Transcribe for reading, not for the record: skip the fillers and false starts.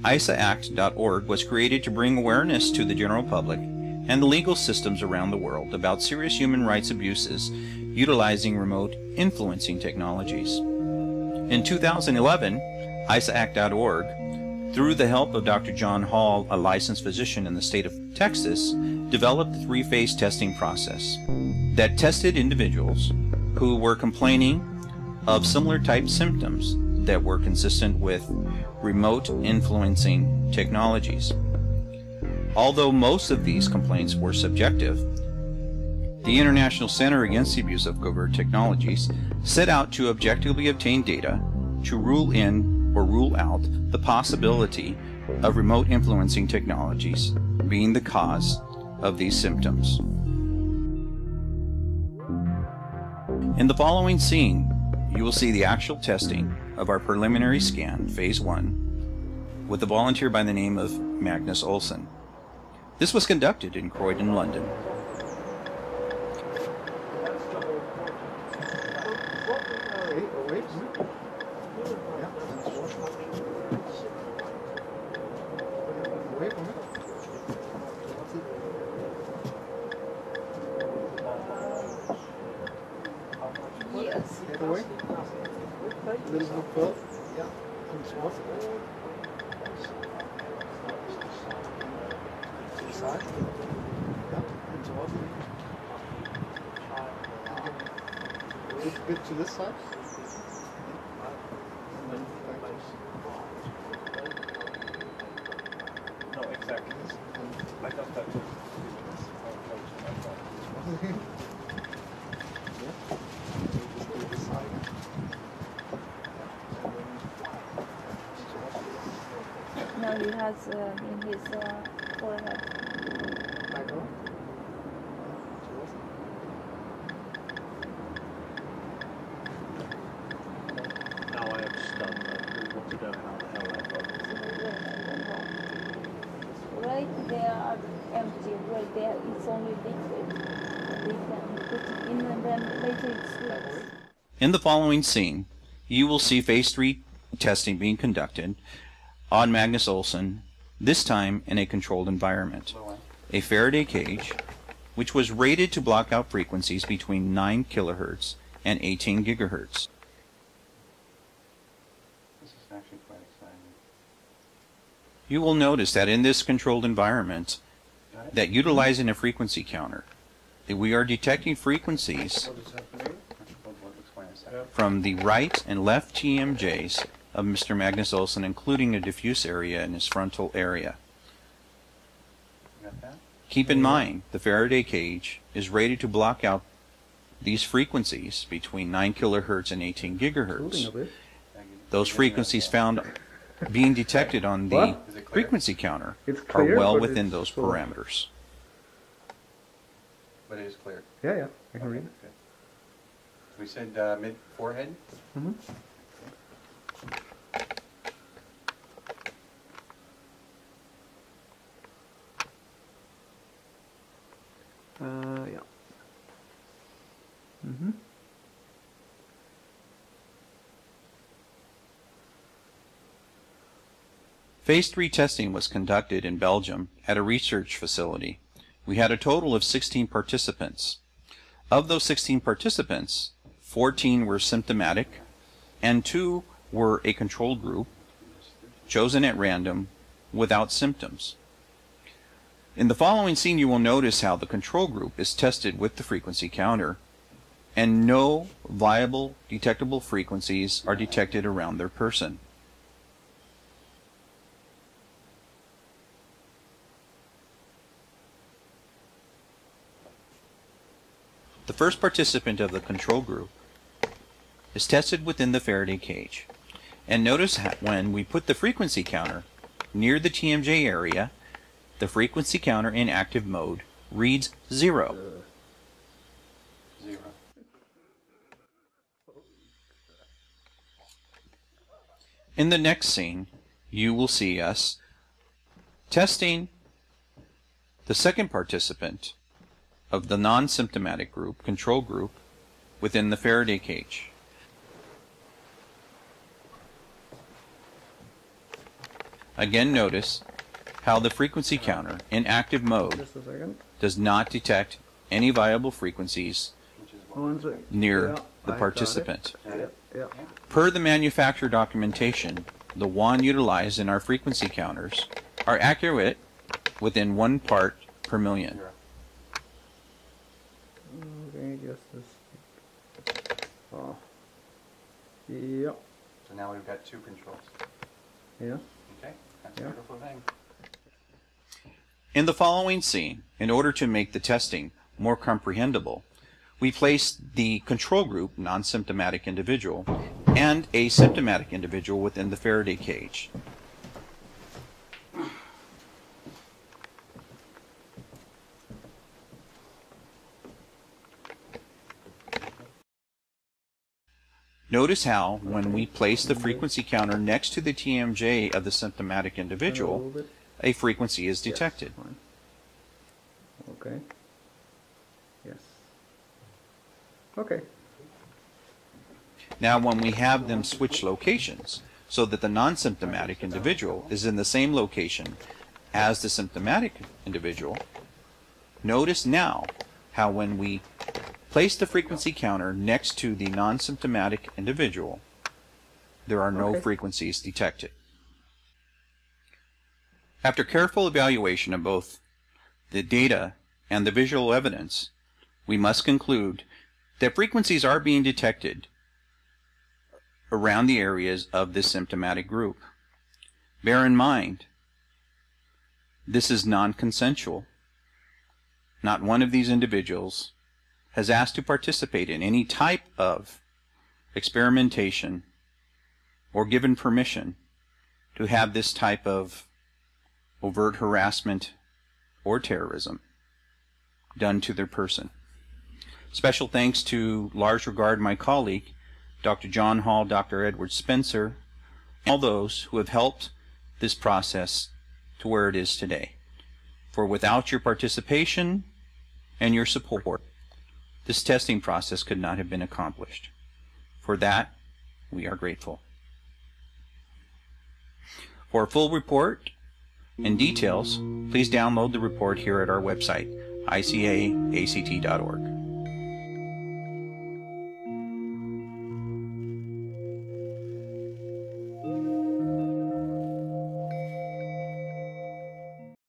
ISAAct.org was created to bring awareness to the general public and the legal systems around the world about serious human rights abuses utilizing remote influencing technologies. In 2011, ISAAct.org, through the help of Dr. John Hall, a licensed physician in the state of Texas, developed a three-phase testing process that tested individuals who were complaining of similar type symptoms that were consistent with remote influencing technologies. Although most of these complaints were subjective, the International Center Against the Abuse of Covert Technologies set out to objectively obtain data to rule in or rule out the possibility of remote influencing technologies being the cause of these symptoms. In the following scene, you will see the actual testing of our preliminary scan, Phase 1, with a volunteer by the name of Magnus Olsson. This was conducted in Croydon, London. A bit to this side. No, exactly. I got that. No, he has in his forehead. Now I am stunned. I want to know how the hell I got this. Right there are empty, right there it's only liquid. They can put it in and then later it slips. In the following scene, you will see Phase 3 testing being conducted on Magnus Olsson, this time in a controlled environment. A Faraday cage, which was rated to block out frequencies between 9 kHz and 18 GHz. This is actually quite exciting. You will notice that in this controlled environment, that utilizing a frequency counter, that we are detecting frequencies from the right and left TMJs of Mr. Magnus Olsson, including a diffuse area in his frontal area. Keep in mind, the Faraday cage is rated to block out these frequencies between 9 kHz and 18 GHz. Those frequencies found being detected on the frequency counter are well within those parameters. But it is clear. Yeah, yeah, I can read it. Okay. We said mid-forehead? Mm-hmm. Yeah. Mm-hmm. Phase 3 testing was conducted in Belgium at a research facility. We had a total of 16 participants. Of those 16 participants, 14 were symptomatic and 2 were a control group chosen at random without symptoms. In the following scene, you will notice how the control group is tested with the frequency counter and no viable detectable frequencies are detected around their person. The first participant of the control group is tested within the Faraday cage. And notice when we put the frequency counter near the TMJ area, the frequency counter in active mode reads 0. In the next scene, you will see us testing the second participant of the non-symptomatic group, control group, within the Faraday cage. Again, notice how the frequency counter in active mode Just a second. does not detect any viable frequencies Which is One second. near Yeah, the I got participant. it. Yeah. Per the manufacturer documentation, the WAN utilized in our frequency counters are accurate within 1 part per million. zero. Okay, just this. Oh. Yep. So now we've got two controls. Yeah. Okay, that's Yeah. a beautiful thing. In the following scene, in order to make the testing more comprehensible, we place the control group, non-symptomatic individual, and a symptomatic individual within the Faraday cage. Notice how, when we place the frequency counter next to the TMJ of the symptomatic individual, A little bit. a frequency is detected. Yes, fine. Okay. Yes. Okay. Now, when we have them switch locations so that the non-symptomatic individual is in the same location as the symptomatic individual, notice now how when we place the frequency counter next to the non-symptomatic individual, there are no Okay. frequencies detected. After careful evaluation of both the data and the visual evidence, we must conclude that frequencies are being detected around the areas of this symptomatic group. Bear in mind, this is non-consensual. Not one of these individuals has asked to participate in any type of experimentation or given permission to have this type of overt harassment or terrorism done to their person. Special thanks to large regard my colleague, Dr. John Hall, Dr. Edward Spencer, all those who have helped this process to where it is today. For without your participation and your support, this testing process could not have been accomplished. For that, we are grateful. For a full report and details, please download the report here at our website, icaact.org.